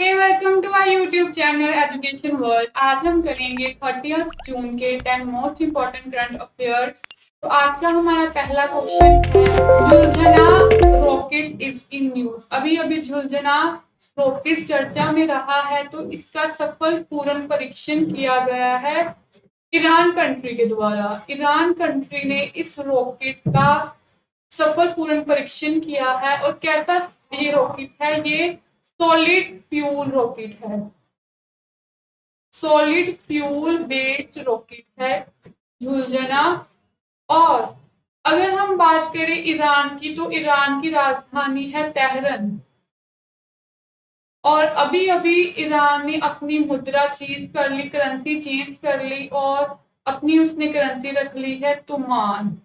Welcome to our YouTube channel education world. आज हम करेंगे 30 जून के 10 मोस्ट इम्पोर्टेंट करंट अफेयर्स। तो आज का हमारा पहला क्वेश्चन है, झुलझना रॉकेट इज इन न्यूज। अभी अभी झुलझना रॉकेट चर्चा में रहा है, तो इसका सफल पूर्ण परीक्षण किया गया है ईरान कंट्री के द्वारा। ईरान कंट्री ने इस रॉकेट का सफल पूर्ण परीक्षण किया है। और कैसा ये रॉकेट है? ये सॉलिड फ्यूल रॉकेट है, सॉलिड फ्यूल बेस्ड रॉकेट है झुलझना। और अगर हम बात करें ईरान की, तो ईरान की राजधानी है तेहरान। और अभी अभी ईरान ने अपनी मुद्रा चेंज कर ली, करेंसी चेंज कर ली, और अपनी उसने करेंसी रख ली है तुमान।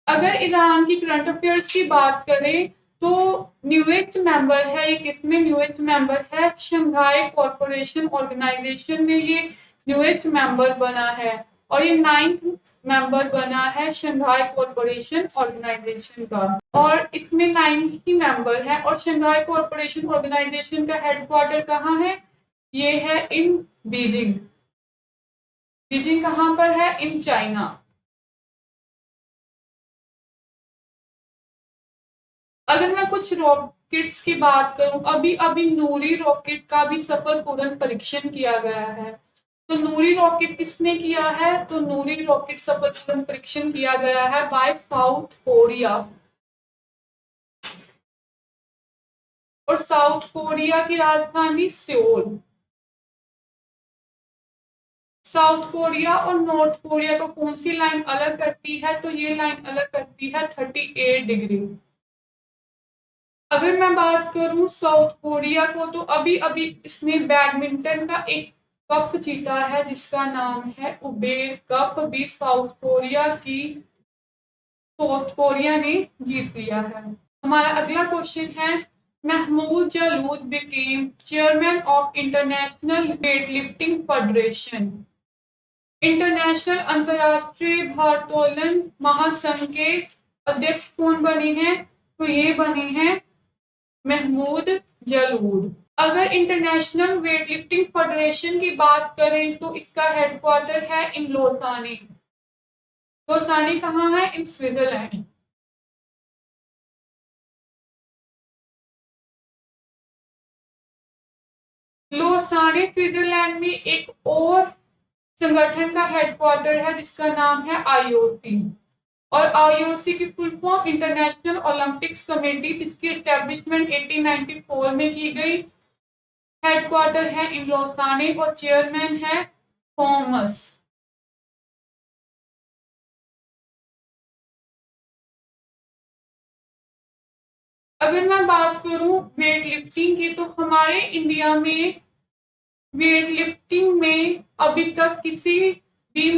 अगर ईरान की करंट अफेयर्स की बात करें, तो न्यूएस्ट मेंबर है, ये किसमें न्यूएस्ट मेंबर है? शंघाई कॉरपोरेशन ऑर्गेनाइजेशन में ये न्यूएस्ट मेंबर बना है। और ये 9th मेंबर बना है शंघाई कॉरपोरेशन ऑर्गेनाइजेशन का। और इसमें 9 ही मेंबर है। और शंघाई कॉरपोरेशन ऑर्गेनाइजेशन का हेडक्वार्टर कहाँ है? ये है इन बीजिंग। बीजिंग कहाँ पर है? In China. अगर मैं कुछ रॉकेट्स की बात करूं, अभी अभी नूरी रॉकेट का भी सफल पूर्ण परीक्षण किया गया है। तो नूरी रॉकेट किसने किया है? तो नूरी रॉकेट सफल पूर्ण परीक्षण किया गया है बाय साउथ कोरिया। और साउथ कोरिया की राजधानी सियोल। साउथ कोरिया और नॉर्थ कोरिया को कौन सी लाइन अलग करती है? तो ये लाइन अलग करती है 38 डिग्री। अगर मैं बात करूं साउथ कोरिया को, तो अभी अभी इसने बैडमिंटन का एक कप जीता है जिसका नाम है उबेर कप। भी साउथ कोरिया ने जीत लिया है। हमारा अगला क्वेश्चन है, Mahmoud Jaloud became chairman of International Weightlifting Federation. International अंतरराष्ट्रीय भारोत्तोलन महासंघ के अध्यक्ष कौन बने हैं? तो ये बने हैं महमूद जलूद। अगर इंटरनेशनल वेटलिफ्टिंग फेडरेशन की बात करें, तो इसका हेडक्वार्टर है इन लोसानी। लोसानी कहाँ है? In Switzerland. लोसानी स्विट्जरलैंड में एक और संगठन का हेडक्वार्टर है जिसका नाम है आईओसी। और आईओसी की full form international Olympics committee, जिसकी एस्टेब्लिशमेंट 1894 में की गई। हेडक्वार्टर है इन लोसाने और चेयरमैन है थॉमस। अगर मैं बात करूं वेट लिफ्टिंग की, तो हमारे इंडिया में वेट लिफ्टिंग में अभी तक किसी भी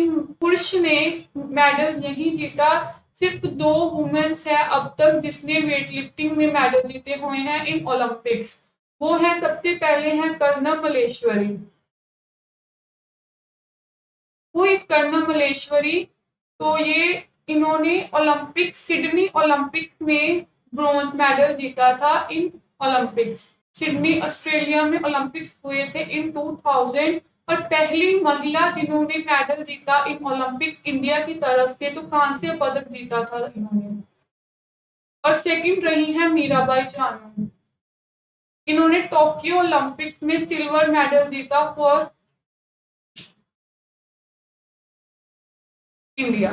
पुरुष ने मेडल नहीं जीता। सिर्फ 2 वुमेन्स है अब तक जिसने वेट लिफ्टिंग में मेडल जीते हुए हैं इन ओलंपिक्स। वो है, सबसे पहले हैं कर्णम मल्लेश्वरी। वो इस कर्णम मल्लेश्वरी, तो ये इन्होंने ओलंपिक सिडनी ओलंपिक्स में ब्रॉन्ज मेडल जीता था इन ओलंपिक्स। सिडनी ऑस्ट्रेलिया में ओलंपिक्स हुए थे इन 2000। और पहली महिला जिन्होंने मेडल जीता इन ओलंपिक्स इंडिया की तरफ से, तो कांस्य पदक जीता था इन्होंने। और सेकंड रही है मीराबाई चानू। इन्होंने टोक्यो ओलंपिक्स में सिल्वर मेडल जीता फॉर इंडिया।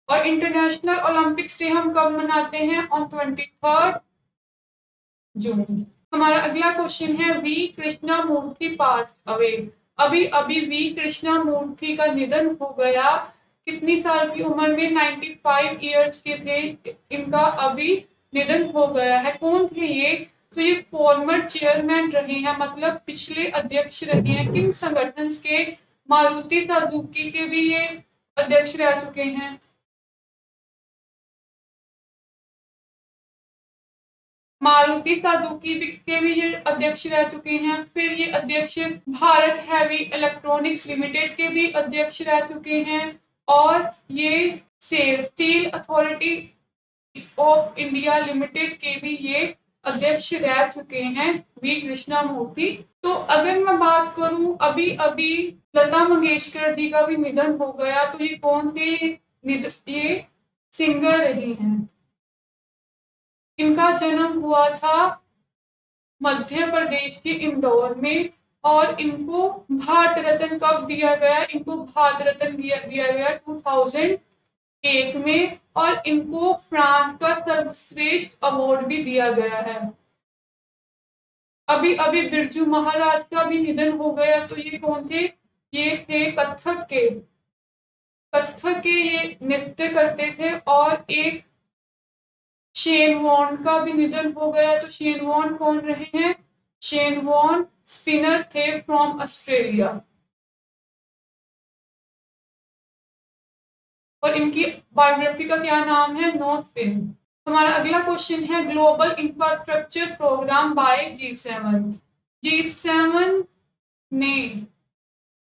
और इंटरनेशनल ओलंपिक्स डे हम कब मनाते हैं? On 23 June. हमारा अगला क्वेश्चन है, V Krishna Murthy pass away. अभी अभी वी कृष्णा मूर्ति का निधन हो गया। कितनी साल की उम्र में? 95 ईयर्स के थे। इनका अभी निधन हो गया है। कौन थे ये? तो ये फॉर्मर चेयरमैन रहे हैं, मतलब पिछले अध्यक्ष रहे हैं किन संगठन के? मारुति सुजुकी के भी ये अध्यक्ष रह चुके हैं। मारुति सुजुकी के भी ये अध्यक्ष रह चुके हैं। फिर ये अध्यक्ष भारत हैवी इलेक्ट्रॉनिक्स लिमिटेड के भी अध्यक्ष रह चुके हैं। और ये steel authority of India limited के भी ये अध्यक्ष रह चुके हैं वी कृष्णमूर्ति। तो अगर मैं बात करूं, अभी अभी लता मंगेशकर जी का भी निधन हो गया, तो ये कौन थे? ये सिंगर रही हैं। इनका जन्म हुआ था मध्य प्रदेश के इंदौर में, और इनको भारत रत्न कब दिया गया? इनको भारत रत्न दिया गया 2001 में, और इनको फ्रांस का सर्वश्रेष्ठ अवार्ड भी दिया गया है। अभी अभी बिरजू महाराज का भी निधन हो गया, तो ये कौन थे? ये थे कथक के ये नृत्य करते थे। और एक शेन वॉर्न का भी निधन हो गया, तो शेन वॉर्न कौन रहे हैं? शेन वॉर्न स्पिनर थे फ्रॉम ऑस्ट्रेलिया, और इनकी बायोग्राफी का क्या नाम है? No spin. हमारा अगला क्वेश्चन है global infrastructure programme bye G7। G7 ने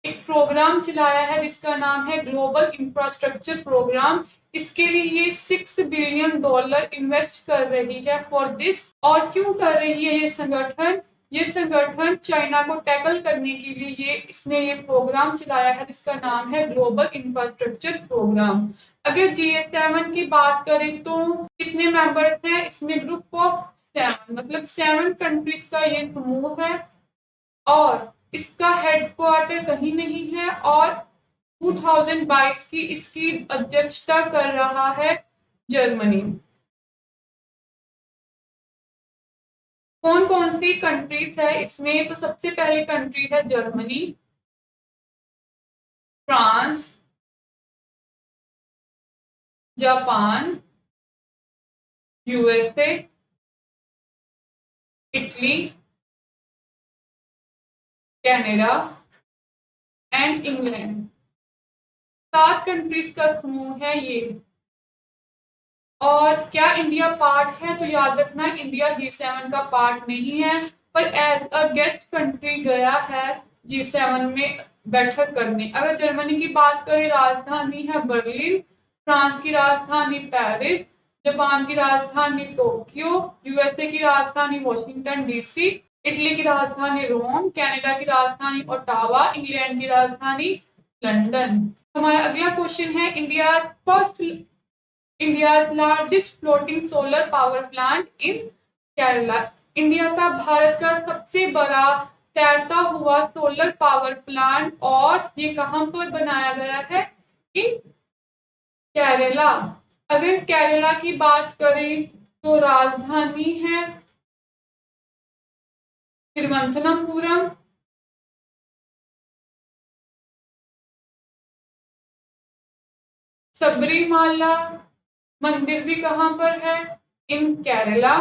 एक प्रोग्राम चलाया है जिसका नाम है ग्लोबल इंफ्रास्ट्रक्चर प्रोग्राम। इसके लिए ये $6 बिलियन इन्वेस्ट कर रही है फॉर दिस। और क्यों कर रही है ये संगठन? ये संगठन चाइना को टैकल करने के लिए इसने ये प्रोग्राम चलाया है जिसका नाम है ग्लोबल इंफ्रास्ट्रक्चर प्रोग्राम। अगर G7 की बात करें तो कितने मेंबर्स हैं? इसमें ग्रुप ऑफ 7, मतलब 7 कंट्रीज का ये समूह है, और इसका हेडक्वार्टर कहीं नहीं है, और 2022 की इसकी अध्यक्षता कर रहा है जर्मनी। कौन कौन सी कंट्रीज है इसमें? तो सबसे पहली कंट्री है Germany, France, Japan, USA, Italy, Canada and England. 7 countries का समूह है ये। और क्या इंडिया पार्ट है? तो याद रखना, इंडिया G7 का पार्ट नहीं है, पर एज अ गेस्ट कंट्री गया है G7 में बैठक करने। अगर जर्मनी की बात करें, राजधानी है बर्लिन, फ्रांस की राजधानी पेरिस, जापान की राजधानी टोक्यो, यूएसए की राजधानी वॉशिंगटन DC, इटली की राजधानी रोम, कनाडा की राजधानी ओटावा, इंग्लैंड की राजधानी लंदन। हमारा अगला क्वेश्चन है India's largest floating solar power plant in Kerala. India का, भारत का सबसे बड़ा तैरता हुआ सोलर पावर प्लांट, और ये कहां पर बनाया गया है? इन केरला। अगर केरला की बात करें तो राजधानी है तिरुवनंतपुरम, सबरीमाला मंदिर भी कहां पर है? इन केरला।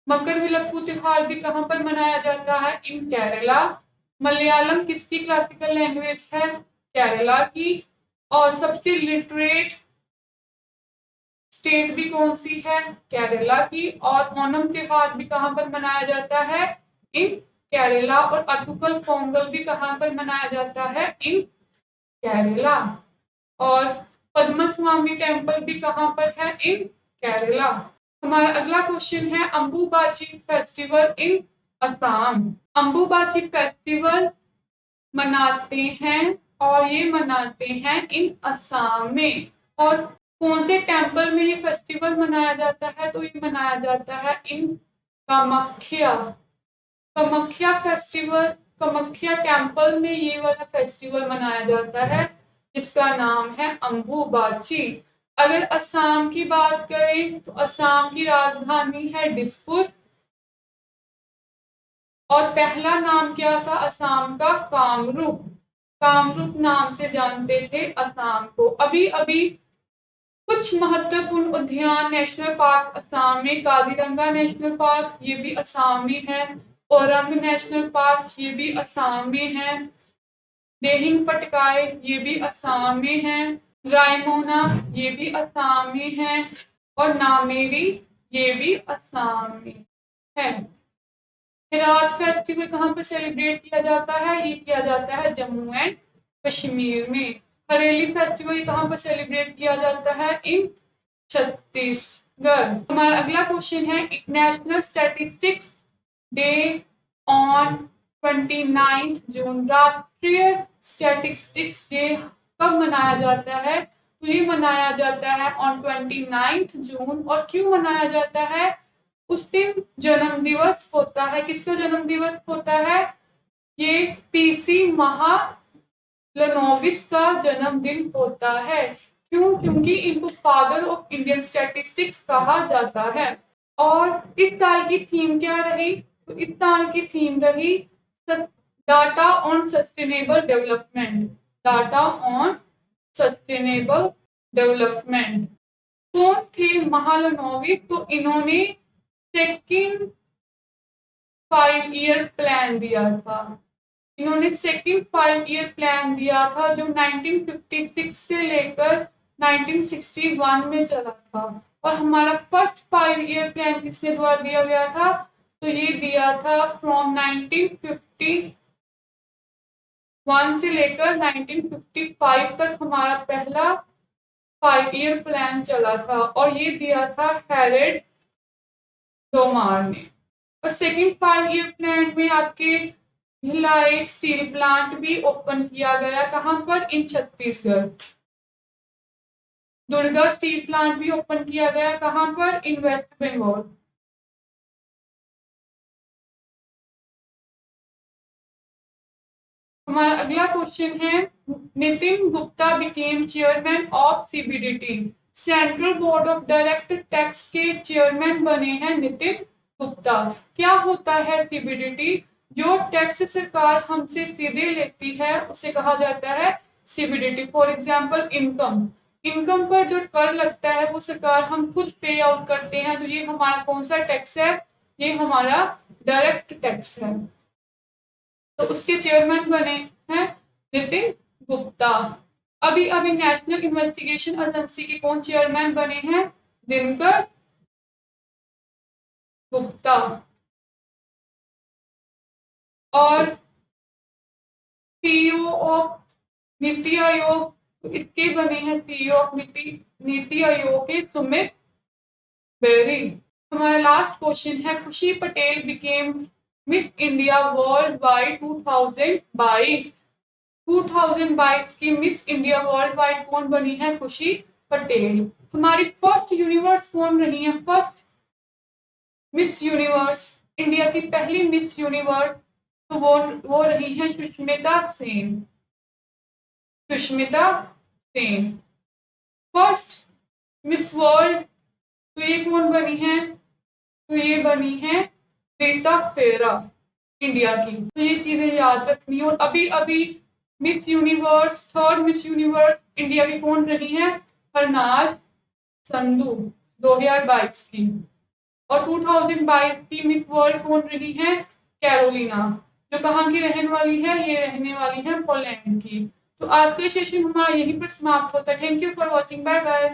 मकर विलक्कू त्योहार भी कहां पर मनाया जाता है? इन केरला। मलयालम किसकी क्लासिकल लैंग्वेज है? केरला की। और सबसे लिटरेट स्टेट भी कौन सी है? केरला की। और ओणम त्योहार भी कहां पर मनाया जाता है? इन केरला। और अटुकल पोंगल भी कहां पर मनाया जाता है? इन केरला। और पद्मस्वामी टेम्पल भी कहां पर है? इन केरला। हमारा अगला क्वेश्चन है Ambubachi festival in Assam. Ambubachi festival मनाते हैं, और ये मनाते हैं इन असम में। और कौन से टेम्पल में ये फेस्टिवल मनाया जाता है? तो ये मनाया जाता है इन कामाख्या फेस्टिवल, कामाख्या टेम्पल में ये वाला फेस्टिवल मनाया जाता है जिसका नाम है अंबुबाची। अगर असम की बात करें तो असम की राजधानी है दिसपुर, और पहला नाम क्या था असम का? कामरूप। कामरूप नाम से जानते थे असम को। अभी अभी कुछ महत्वपूर्ण उद्यान नेशनल पार्क असम में, काजीरंगा नेशनल पार्क ये भी असम में है, औरंग नेशनल पार्क ये भी असम में है, देहिंग पटकाई ये भी असम में है, रायमोना ये भी असम में है, और नामेरी ये भी असम में है। हिरात फेस्टिवल कहाँ पे सेलिब्रेट किया जाता है? ये किया जाता है जम्मू एंड कश्मीर में। हरेली फेस्टिवल ये कहाँ पर सेलिब्रेट किया जाता है? इन छत्तीसगढ़। हमारा अगला क्वेश्चन है नेशनल स्टैटिस्टिक्स डे ऑन 29 जून। राष्ट्रीय स्टैटिस्टिक्स डे कब मनाया जाता है? तो ये मनाया जाता है ऑन 29 जून। और क्यों मनाया जाता है? उस दिन जन्म दिवस होता है। किसका जन्म दिवस होता है? ये पीसी महालनोबिस का जन्मदिन होता है। क्यों? क्योंकि इनको फादर ऑफ इंडियन स्टैटिस्टिक्स कहा जाता है। और इस साल की थीम क्या रही? तो इस साल की थीम रही data on sustainable development. Data on sustainable development. कौन थे महालनोबिस? तो इन्होंने सेकंड 5 ईयर प्लान दिया था। इन्होंने सेकंड 5 ईयर प्लान दिया था जो 1956 से लेकर 1961 में चला था। और हमारा फर्स्ट 5 ईयर प्लान किसके द्वारा दिया गया था? तो ये दिया था फ्रॉम 1951 से लेकर 1955 तक हमारा पहला 5 ईयर प्लान चला था। और ये दिया था हैरेड डोमार ने। और सेकंड 5 ईयर प्लान में आपके भिलाई स्टील प्लांट भी ओपन किया गया। कहाँ पर? इन छत्तीसगढ़। दुर्गा स्टील प्लांट भी ओपन किया गया। कहाँ पर? इन वेस्ट बंगाल। हमारा अगला क्वेश्चन है Nitin Gupta became chairman of CBDT. Central board of direct tax के चेयरमैन बने हैं नितिन गुप्ता। क्या होता है सीबीडीटी? जो टैक्स सरकार हमसे सीधे लेती है उसे कहा जाता है CBDT. For example income. Income पर जो कर लगता है वो सरकार हम खुद पे आउट करते हैं। तो ये हमारा कौन सा टैक्स है? ये हमारा डायरेक्ट टैक्स है। तो उसके चेयरमैन बने हैं नितिन गुप्ता। अभी अभी नेशनल इन्वेस्टिगेशन एजेंसी के कौन चेयरमैन बने हैं? दिनकर गुप्ता। और सीईओ ऑफ नीति आयोग, तो इसके बने हैं सीईओ ऑफ नीति आयोग के सुमित बेरी। हमारा लास्ट क्वेश्चन है खुशी Patel became miss India world wide 2022। 2022 की मिस इंडिया वर्ल्ड वाइड कौन बनी है? खुशी पटेल। हमारी फर्स्ट यूनिवर्स कौन रही है? फर्स्ट मिस यूनिवर्स, इंडिया की पहली मिस यूनिवर्स, तो वो रही है Sushmita Sen. Sushmita Sen. First miss world, तो ये कौन बनी है? तो ये बनी है रीता फेरा, इंडिया की। तो ये चीजें याद रखनी है। और अभी अभी miss universe, third miss universe India की कौन रही है? हरनाज संधू 2022 की। और 2022 की मिस वर्ल्ड कौन रही है? कैरोलिना, जो कहाँ की रहने वाली है? ये रहने वाली है पोलैंड की। तो आज का सेशन हमारा यहीं पर समाप्त होता है। Thank you for watching. Bye bye.